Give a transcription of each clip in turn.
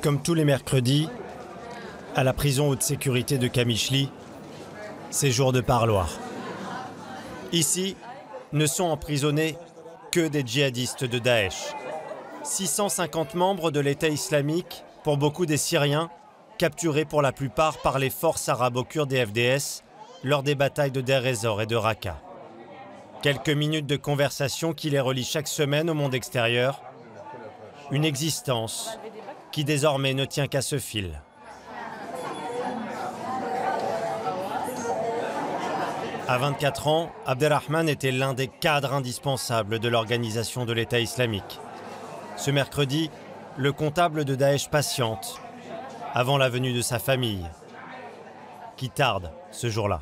Comme tous les mercredis, à la prison haute sécurité de Qamishli, c'est jour de parloir. Ici, ne sont emprisonnés que des djihadistes de Daesh. 650 membres de l'État islamique, pour beaucoup des Syriens, capturés pour la plupart par les forces arabo-kurdes et FDS lors des batailles de Deir ez-Zor et de Raqqa. Quelques minutes de conversation qui les relient chaque semaine au monde extérieur. Une existence qui désormais ne tient qu'à ce fil. À 24 ans, Abderrahman était l'un des cadres indispensables de l'organisation de l'État islamique. Ce mercredi, le comptable de Daesh patiente avant la venue de sa famille, qui tarde ce jour-là.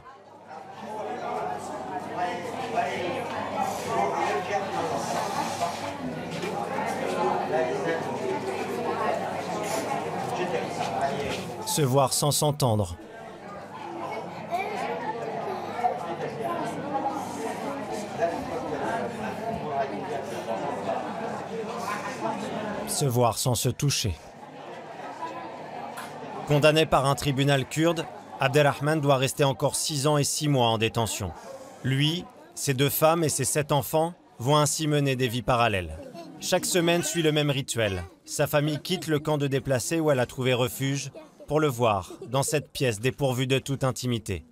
Se voir sans s'entendre. Se voir sans se toucher. Condamné par un tribunal kurde, Abderrahman doit rester encore 6 ans et 6 mois en détention. Lui, ses 2 femmes et ses 7 enfants vont ainsi mener des vies parallèles. Chaque semaine suit le même rituel. Sa famille quitte le camp de déplacés où elle a trouvé refuge pour le voir dans cette pièce dépourvue de toute intimité.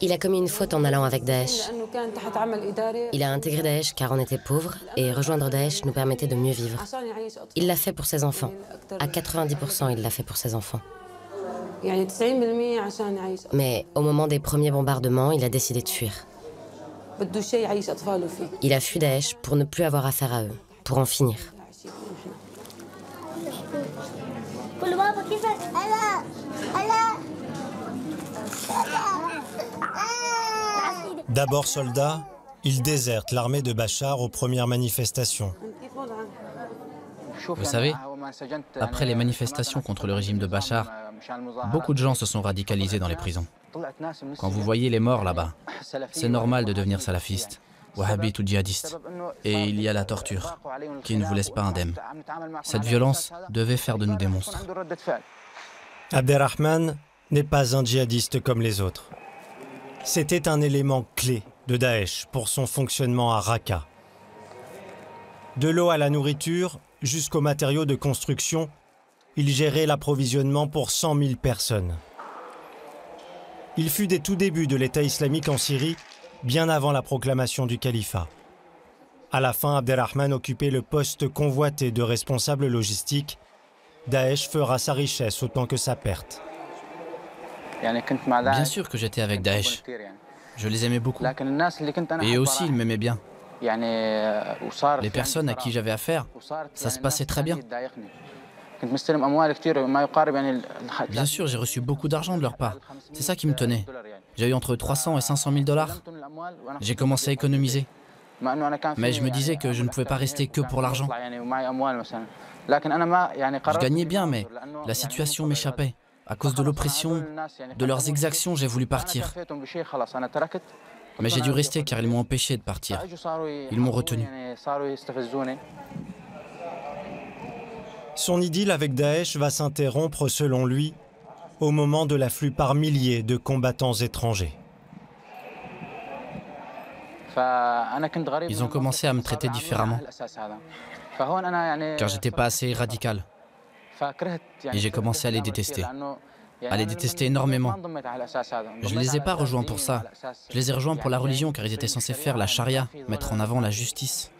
Il a commis une faute en allant avec Daesh. Il a intégré Daesh car on était pauvres et rejoindre Daesh nous permettait de mieux vivre. Il l'a fait pour ses enfants. À 90%, il l'a fait pour ses enfants. Mais au moment des premiers bombardements, il a décidé de fuir. Il a fui Daesh pour ne plus avoir affaire à eux, pour en finir. D'abord soldat, il déserte l'armée de Bachar aux premières manifestations. Vous savez, après les manifestations contre le régime de Bachar, beaucoup de gens se sont radicalisés dans les prisons. Quand vous voyez les morts là-bas, c'est normal de devenir salafiste, wahhabite ou djihadiste. Et il y a la torture, qui ne vous laisse pas indemne. Cette violence devait faire de nous des monstres. Abderrahman n'est pas un djihadiste comme les autres. C'était un élément clé de Daesh pour son fonctionnement à Raqqa. De l'eau à la nourriture, jusqu'aux matériaux de construction, il gérait l'approvisionnement pour 100 000 personnes. Il fut des tout débuts de l'État islamique en Syrie, bien avant la proclamation du califat. À la fin, Abderrahman occupait le poste convoité de responsable logistique. Daesh fera sa richesse autant que sa perte. Bien sûr que j'étais avec Daesh. Je les aimais beaucoup. Et aussi, ils m'aimaient bien. Les personnes à qui j'avais affaire, ça se passait très bien. Bien sûr, j'ai reçu beaucoup d'argent de leur part. C'est ça qui me tenait. J'ai eu entre 300 et 500 000 $. J'ai commencé à économiser. Mais je me disais que je ne pouvais pas rester que pour l'argent. Je gagnais bien, mais la situation m'échappait. À cause de l'oppression, de leurs exactions, j'ai voulu partir. Mais j'ai dû rester car ils m'ont empêché de partir. Ils m'ont retenu. Son idylle avec Daesh va s'interrompre, selon lui, au moment de l'afflux par milliers de combattants étrangers. Ils ont commencé à me traiter différemment, car j'étais pas assez radical. Et j'ai commencé à les détester énormément. Je ne les ai pas rejoints pour ça. Je les ai rejoints pour la religion, car ils étaient censés faire la charia, mettre en avant la justice.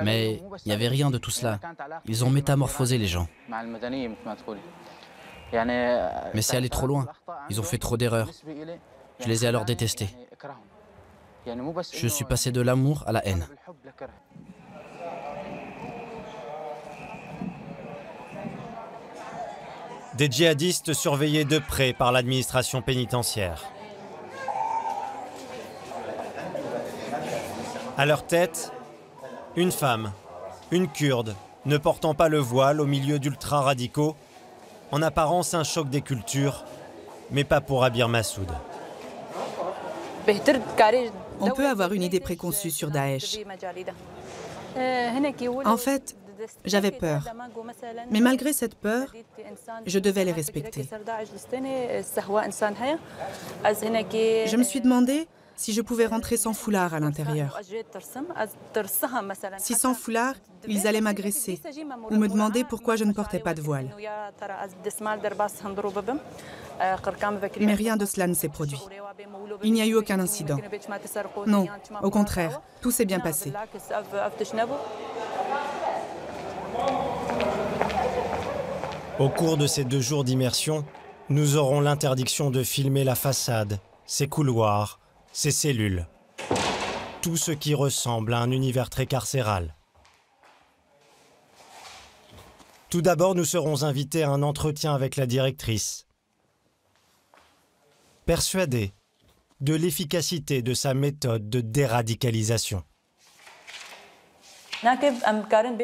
Mais il n'y avait rien de tout cela. Ils ont métamorphosé les gens. Mais c'est allé trop loin. Ils ont fait trop d'erreurs. Je les ai alors détestés. Je suis passé de l'amour à la haine. Des djihadistes surveillés de près par l'administration pénitentiaire. À leur tête, une femme, une Kurde, ne portant pas le voile au milieu d'ultra-radicaux, en apparence un choc des cultures, mais pas pour Abir Massoud. On peut avoir une idée préconçue sur Daesh. En fait, j'avais peur. Mais malgré cette peur, je devais les respecter. Je me suis demandé si je pouvais rentrer sans foulard à l'intérieur. Si sans foulard, ils allaient m'agresser ou me demander pourquoi je ne portais pas de voile. Mais rien de cela ne s'est produit. Il n'y a eu aucun incident. Non, au contraire, tout s'est bien passé. Au cours de ces 2 jours d'immersion, nous aurons l'interdiction de filmer la façade, ses couloirs, ses cellules. Tout ce qui ressemble à un univers très carcéral. Tout d'abord, nous serons invités à un entretien avec la directrice. Persuadés de l'efficacité de sa méthode de déradicalisation.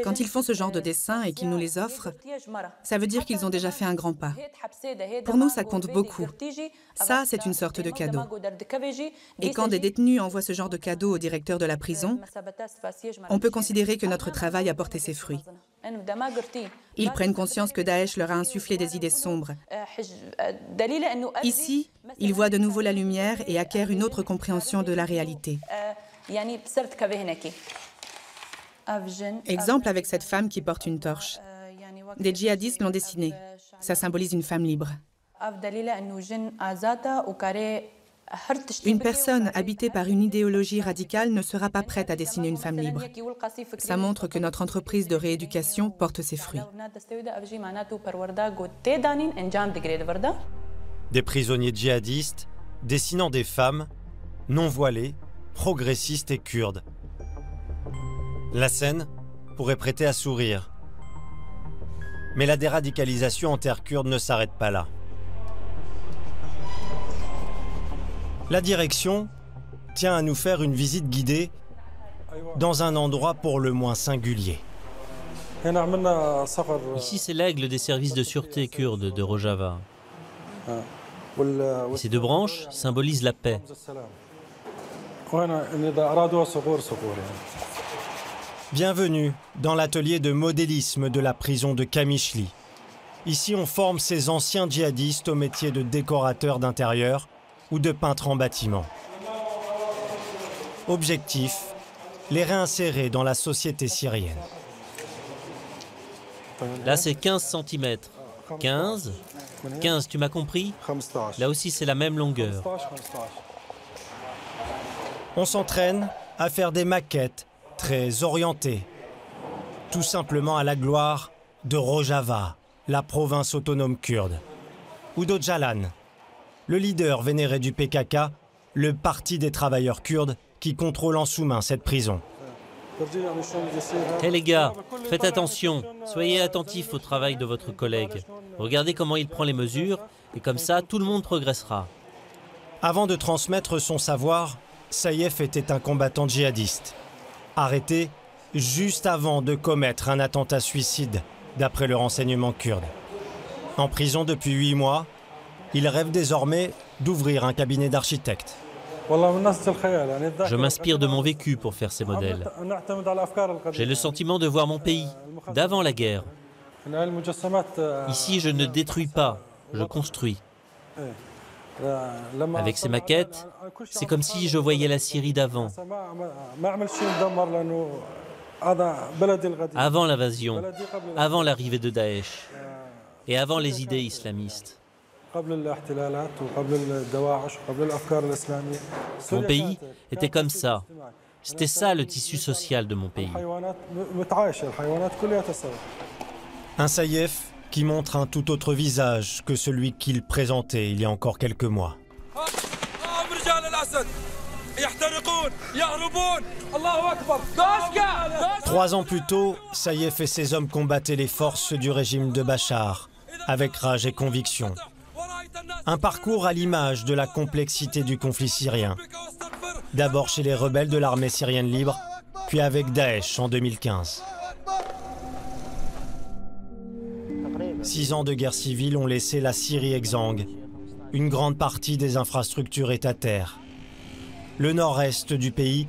Quand ils font ce genre de dessins et qu'ils nous les offrent, ça veut dire qu'ils ont déjà fait un grand pas. Pour nous, ça compte beaucoup. Ça, c'est une sorte de cadeau. Et quand des détenus envoient ce genre de cadeau au directeur de la prison, on peut considérer que notre travail a porté ses fruits. Ils prennent conscience que Daesh leur a insufflé des idées sombres. Ici, ils voient de nouveau la lumière et acquièrent une autre compréhension de la réalité. Exemple avec cette femme qui porte une torche. Des djihadistes l'ont dessinée. Ça symbolise une femme libre. Une personne habitée par une idéologie radicale ne sera pas prête à dessiner une femme libre. Ça montre que notre entreprise de rééducation porte ses fruits. Des prisonniers djihadistes dessinant des femmes non voilées, progressistes et kurdes. La scène pourrait prêter à sourire. Mais la déradicalisation en terre kurde ne s'arrête pas là. La direction tient à nous faire une visite guidée dans un endroit pour le moins singulier. Ici, c'est l'aigle des services de sûreté kurdes de Rojava. Et ces 2 branches symbolisent la paix. Bienvenue dans l'atelier de modélisme de la prison de Qamishli. Ici, on forme ces anciens djihadistes au métier de décorateur d'intérieur ou de peintre en bâtiment. Objectif, les réinsérer dans la société syrienne. Là, c'est 15 cm. 15. 15, tu m'as compris? Là aussi, c'est la même longueur. On s'entraîne à faire des maquettes très orientées, tout simplement à la gloire de Rojava, la province autonome kurde, ou d'Öcalan, le leader vénéré du PKK, le parti des travailleurs kurdes qui contrôle en sous-main cette prison. Hé les gars, faites attention, soyez attentifs au travail de votre collègue. Regardez comment il prend les mesures, et comme ça, tout le monde progressera. Avant de transmettre son savoir, Saïef était un combattant djihadiste, arrêté juste avant de commettre un attentat suicide, d'après le renseignement kurde. En prison depuis 8 mois, il rêve désormais d'ouvrir un cabinet d'architecte. Je m'inspire de mon vécu pour faire ces modèles. J'ai le sentiment de voir mon pays, d'avant la guerre. Ici, je ne détruis pas, je construis. Avec ces maquettes, c'est comme si je voyais la Syrie d'avant. Avant l'invasion, avant l'arrivée de Daesh et avant les idées islamistes. Mon pays était comme ça. C'était ça le tissu social de mon pays. Un Saïef qui montre un tout autre visage que celui qu'il présentait il y a encore quelques mois. 3 ans plus tôt, Saïef et ses hommes combattaient les forces du régime de Bachar, avec rage et conviction. Un parcours à l'image de la complexité du conflit syrien. D'abord chez les rebelles de l'armée syrienne libre, puis avec Daesh en 2015. 6 ans de guerre civile ont laissé la Syrie exsangue. Une grande partie des infrastructures est à terre. Le nord-est du pays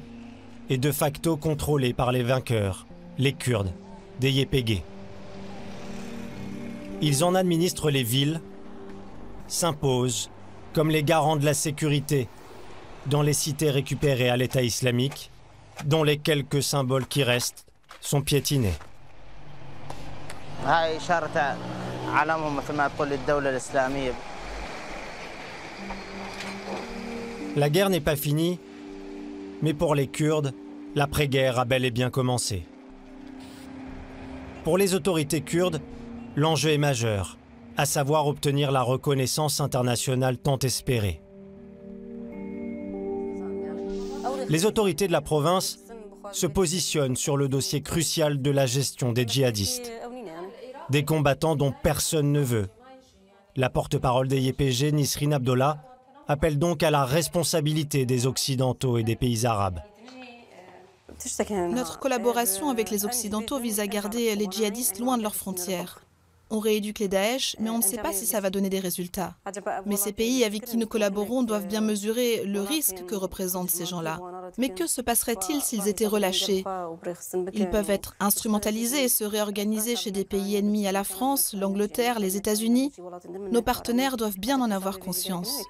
est de facto contrôlé par les vainqueurs, les Kurdes, des YPG. Ils en administrent les villes, s'imposent comme les garants de la sécurité dans les cités récupérées à l'État islamique, dont les quelques symboles qui restent sont piétinés. La guerre n'est pas finie, mais pour les Kurdes, l'après-guerre a bel et bien commencé. Pour les autorités kurdes, l'enjeu est majeur, à savoir obtenir la reconnaissance internationale tant espérée. Les autorités de la province se positionnent sur le dossier crucial de la gestion des djihadistes. Des combattants dont personne ne veut. La porte-parole des YPG, Nisrine Abdollah, appelle donc à la responsabilité des Occidentaux et des pays arabes. Notre collaboration avec les Occidentaux vise à garder les djihadistes loin de leurs frontières. On rééduque les Daesh, mais on ne sait pas si ça va donner des résultats. Mais ces pays avec qui nous collaborons doivent bien mesurer le risque que représentent ces gens-là. Mais que se passerait-il s'ils étaient relâchés? Ils peuvent être instrumentalisés et se réorganiser chez des pays ennemis à la France, l'Angleterre, les États-Unis. Nos partenaires doivent bien en avoir conscience.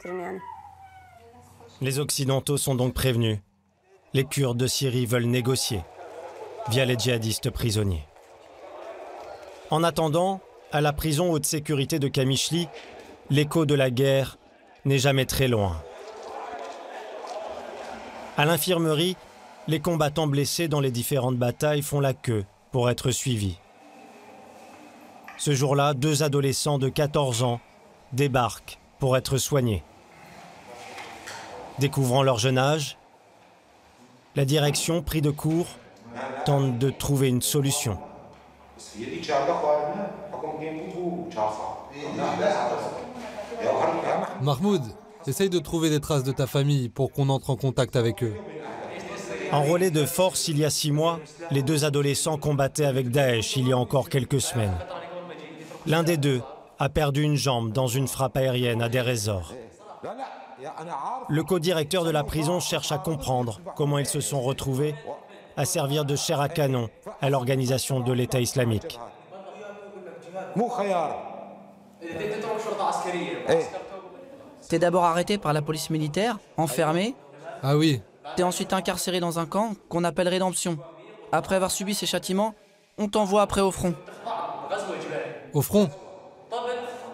Les Occidentaux sont donc prévenus. Les Kurdes de Syrie veulent négocier via les djihadistes prisonniers. En attendant, à la prison haute sécurité de Qamishli, l'écho de la guerre n'est jamais très loin. À l'infirmerie, les combattants blessés dans les différentes batailles font la queue pour être suivis. Ce jour-là, 2 adolescents de 14 ans débarquent pour être soignés. Découvrant leur jeune âge, la direction, pris de court, tente de trouver une solution. Mahmoud, essaye de trouver des traces de ta famille pour qu'on entre en contact avec eux. Enrôlés de force il y a 6 mois, les 2 adolescents combattaient avec Daesh il y a encore quelques semaines. L'un des 2 a perdu une jambe dans une frappe aérienne à Deir ez-Zor. Le co-directeur de la prison cherche à comprendre comment ils se sont retrouvés à servir de chair à canon à l'organisation de l'État islamique. T'es d'abord arrêté par la police militaire, enfermé. Ah oui. T'es ensuite incarcéré dans un camp qu'on appelle Rédemption. Après avoir subi ces châtiments, on t'envoie après au front. Au front?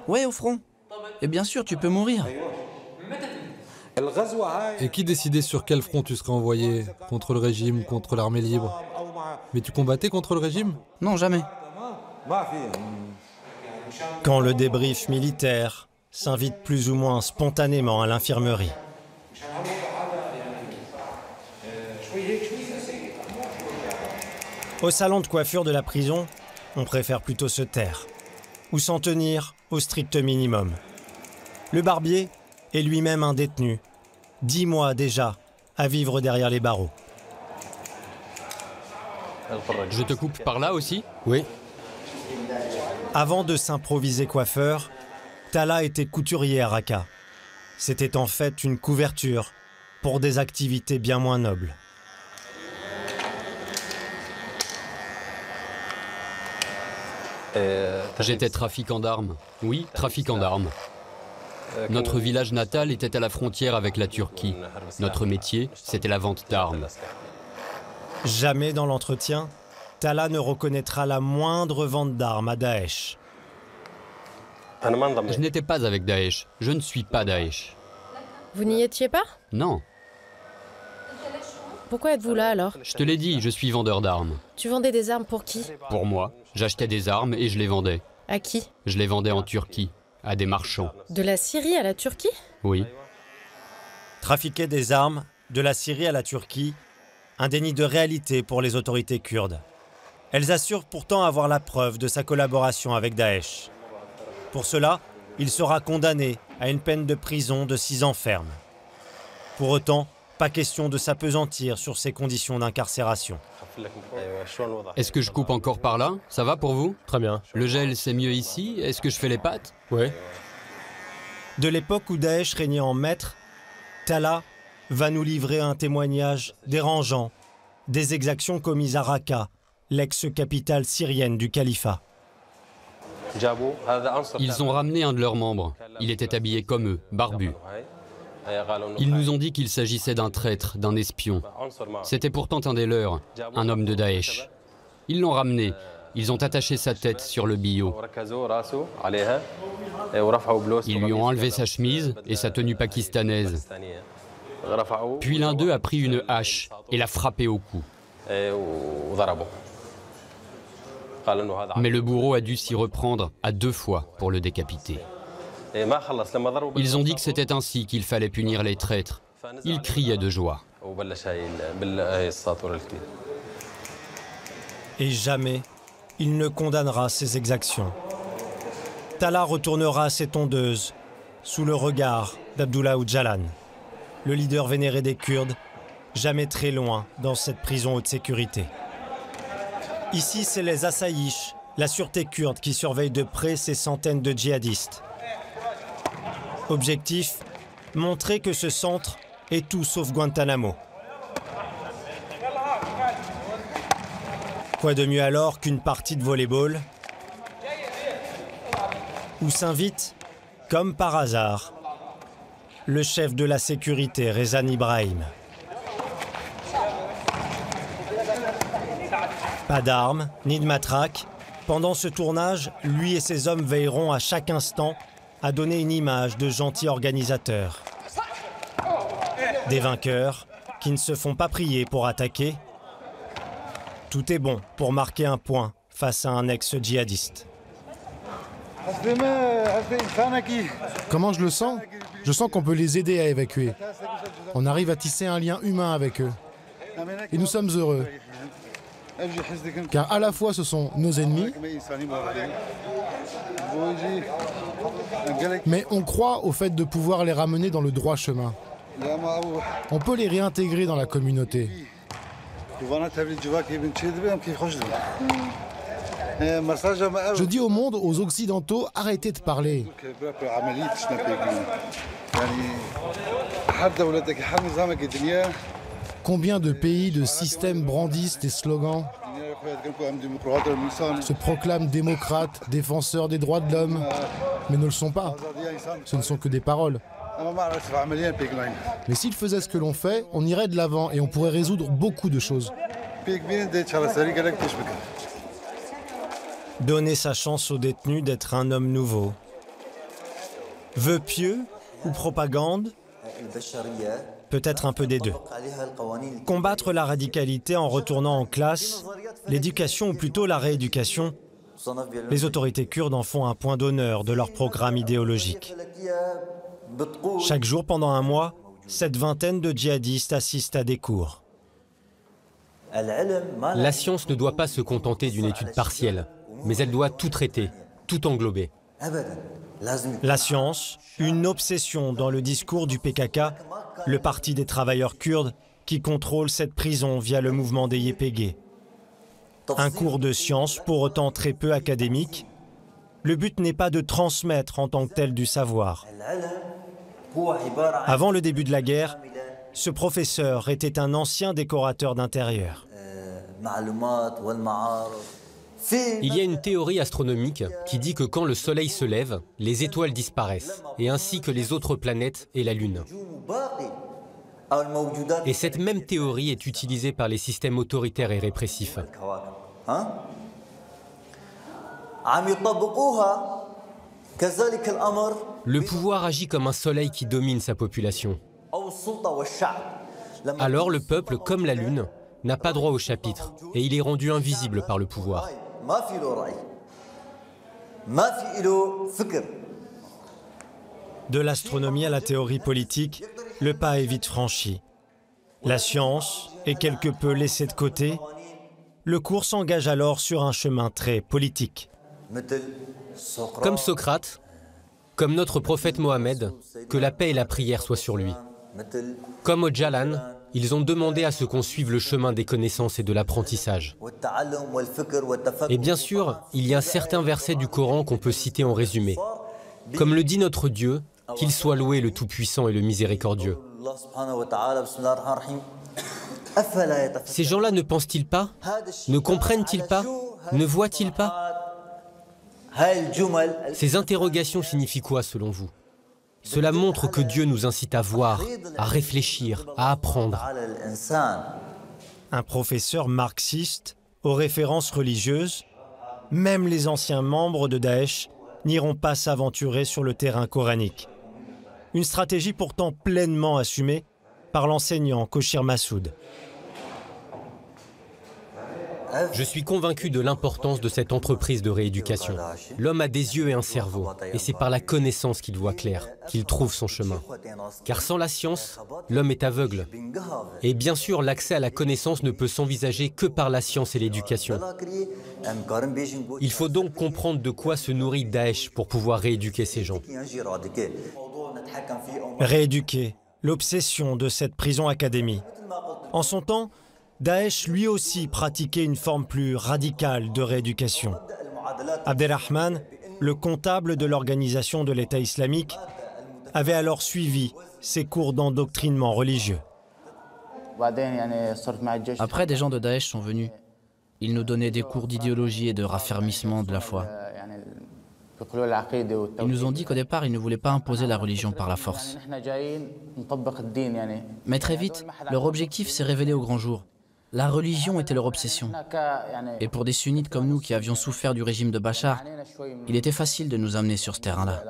Ouais, au front. Et bien sûr, tu peux mourir. Et qui décidait sur quel front tu serais envoyé? Contre le régime, contre l'armée libre? Mais tu combattais contre le régime? Non, jamais. Quand le débrief militaire s'invite plus ou moins spontanément à l'infirmerie. Au salon de coiffure de la prison, on préfère plutôt se taire ou s'en tenir au strict minimum. Le barbier est lui-même un détenu, 10 mois déjà à vivre derrière les barreaux. Je te coupe par là aussi? Oui. Avant de s'improviser coiffeur, Tala était couturier à Raqqa. C'était en fait une couverture pour des activités bien moins nobles. J'étais trafiquant d'armes. Oui, trafiquant d'armes. Notre village natal était à la frontière avec la Turquie. Notre métier, c'était la vente d'armes. Jamais dans l'entretien, Tala ne reconnaîtra la moindre vente d'armes à Daesh. Je n'étais pas avec Daesh. Je ne suis pas Daesh. Vous n'y étiez pas? Non. Pourquoi êtes-vous là alors? Je te l'ai dit, je suis vendeur d'armes. Tu vendais des armes pour qui? Pour moi, j'achetais des armes et je les vendais. À qui? Je les vendais en Turquie, à des marchands. De la Syrie à la Turquie? Oui. Trafiquer des armes de la Syrie à la Turquie, un déni de réalité pour les autorités kurdes. Elles assurent pourtant avoir la preuve de sa collaboration avec Daesh. Pour cela, il sera condamné à une peine de prison de 6 ans ferme. Pour autant, pas question de s'appesantir sur ses conditions d'incarcération. Est-ce que je coupe encore par là? Ça va pour vous? Très bien. Le gel, c'est mieux ici? Est-ce que je fais les pattes? Oui. De l'époque où Daesh régnait en maître, Talha va nous livrer un témoignage dérangeant des exactions commises à Raqqa, l'ex-capitale syrienne du califat. Ils ont ramené un de leurs membres. Il était habillé comme eux, barbu. Ils nous ont dit qu'il s'agissait d'un traître, d'un espion. C'était pourtant un des leurs, un homme de Daesh. Ils l'ont ramené. Ils ont attaché sa tête sur le billot. Ils lui ont enlevé sa chemise et sa tenue pakistanaise. Puis l'un d'eux a pris une hache et l'a frappé au cou. Mais le bourreau a dû s'y reprendre à 2 fois pour le décapiter. Ils ont dit que c'était ainsi qu'il fallait punir les traîtres. Ils criaient de joie. Et jamais il ne condamnera ces exactions. Talha retournera à ses tondeuses sous le regard d'Abdullah Öcalan, le leader vénéré des Kurdes, jamais très loin dans cette prison haute sécurité. Ici, c'est les Assaïch, la sûreté kurde, qui surveille de près ces centaines de djihadistes. Objectif, montrer que ce centre est tout sauf Guantanamo. Quoi de mieux alors qu'une partie de volley-ball où s'invite, comme par hasard, le chef de la sécurité, Rezan Ibrahim. Pas d'armes, ni de matraque. Pendant ce tournage, lui et ses hommes veilleront à chaque instant à donner une image de gentils organisateurs. Des vainqueurs qui ne se font pas prier pour attaquer. Tout est bon pour marquer un point face à un ex-djihadiste. Comment je le sens? Je sens qu'on peut les aider à évacuer. On arrive à tisser un lien humain avec eux. Et nous sommes heureux. Car à la fois ce sont nos ennemis, mais on croit au fait de pouvoir les ramener dans le droit chemin. On peut les réintégrer dans la communauté. Je dis au monde, aux Occidentaux, arrêtez de parler. Combien de pays, de systèmes brandissent des slogans, se proclament démocrates, défenseurs des droits de l'homme, mais ne le sont pas. Ce ne sont que des paroles. Mais s'ils faisaient ce que l'on fait, on irait de l'avant et on pourrait résoudre beaucoup de choses. Donner sa chance aux détenus d'être un homme nouveau. Vœu pieux ou propagande? Peut-être un peu des deux. Combattre la radicalité en retournant en classe, l'éducation ou plutôt la rééducation, les autorités kurdes en font un point d'honneur de leur programme idéologique. Chaque jour pendant un mois, cette vingtaine de djihadistes assistent à des cours. La science ne doit pas se contenter d'une étude partielle, mais elle doit tout traiter, tout englober. La science, une obsession dans le discours du PKK, le parti des travailleurs kurdes qui contrôle cette prison via le mouvement des YPG. Un cours de science pour autant très peu académique. Le but n'est pas de transmettre en tant que tel du savoir. Avant le début de la guerre, ce professeur était un ancien décorateur d'intérieur. Il y a une théorie astronomique qui dit que quand le Soleil se lève, les étoiles disparaissent, et ainsi que les autres planètes et la Lune. Et cette même théorie est utilisée par les systèmes autoritaires et répressifs. Le pouvoir agit comme un soleil qui domine sa population. Alors le peuple, comme la Lune, n'a pas droit au chapitre, et il est rendu invisible par le pouvoir. De l'astronomie à la théorie politique, le pas est vite franchi. La science est quelque peu laissée de côté. Le cours s'engage alors sur un chemin très politique. Comme Socrate, comme notre prophète Mohammed, que la paix et la prière soient sur lui. Comme au Jalan, ils ont demandé à ce qu'on suive le chemin des connaissances et de l'apprentissage. Et bien sûr, il y a certains versets du Coran qu'on peut citer en résumé. Comme le dit notre Dieu, qu'il soit loué le Tout-Puissant et le Miséricordieux. Ces gens-là ne pensent-ils pas? Ne comprennent-ils pas? Ne voient-ils pas? Ces interrogations signifient quoi selon vous? Cela montre que Dieu nous incite à voir, à réfléchir, à apprendre. Un professeur marxiste aux références religieuses, même les anciens membres de Daesh n'iront pas s'aventurer sur le terrain coranique. Une stratégie pourtant pleinement assumée par l'enseignant Koshir Massoud. Je suis convaincu de l'importance de cette entreprise de rééducation. L'homme a des yeux et un cerveau, et c'est par la connaissance qu'il voit clair, qu'il trouve son chemin. Car sans la science, l'homme est aveugle. Et bien sûr, l'accès à la connaissance ne peut s'envisager que par la science et l'éducation. Il faut donc comprendre de quoi se nourrit Daesh pour pouvoir rééduquer ces gens. Rééduquer, l'obsession de cette prison-académie. En son temps, Daesh lui aussi pratiquait une forme plus radicale de rééducation. Abdelrahman, le comptable de l'organisation de l'État islamique, avait alors suivi ces cours d'endoctrinement religieux. Après, des gens de Daesh sont venus. Ils nous donnaient des cours d'idéologie et de raffermissement de la foi. Ils nous ont dit qu'au départ, ils ne voulaient pas imposer la religion par la force. Mais très vite, leur objectif s'est révélé au grand jour. La religion était leur obsession. Et pour des sunnites comme nous qui avions souffert du régime de Bachar, il était facile de nous amener sur ce terrain-là.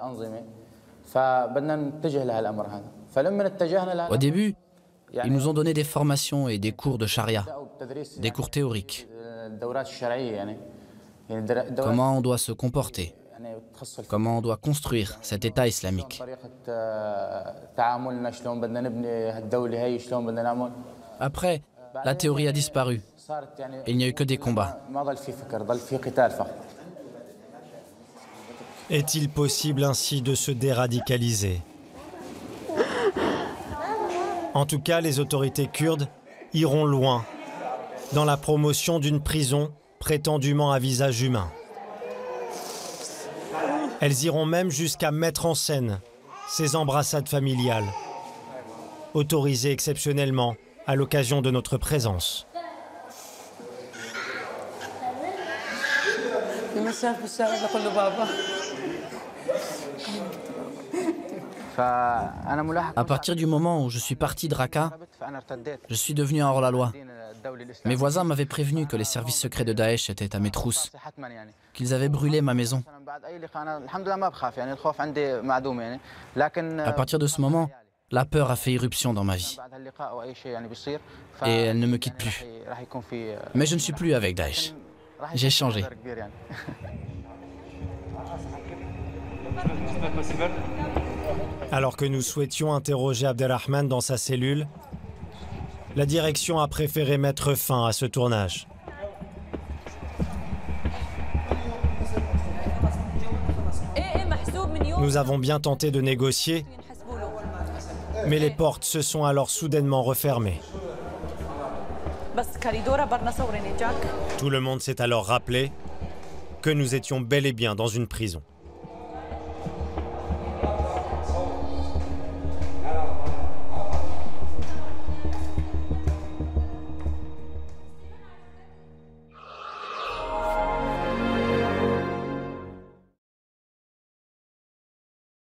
Au début, ils nous ont donné des formations et des cours de charia, des cours théoriques. Comment on doit se comporter, comment on doit construire cet État islamique. Après, la théorie a disparu. Il n'y a eu que des combats. Est-il possible ainsi de se déradicaliser? En tout cas, les autorités kurdes iront loin dans la promotion d'une prison prétendument à visage humain. Elles iront même jusqu'à mettre en scène ces embrassades familiales, autorisées exceptionnellement à l'occasion de notre présence. À partir du moment où je suis parti de Raqqa, je suis devenu un hors-la-loi. Mes voisins m'avaient prévenu que les services secrets de Daesh étaient à mes trousses, qu'ils avaient brûlé ma maison. À partir de ce moment, la peur a fait irruption dans ma vie. Et elle ne me quitte plus. Mais je ne suis plus avec Daesh. J'ai changé. Alors que nous souhaitions interroger Abdelrahman dans sa cellule, la direction a préféré mettre fin à ce tournage. Nous avons bien tenté de négocier, mais les portes se sont alors soudainement refermées. Tout le monde s'est alors rappelé que nous étions bel et bien dans une prison.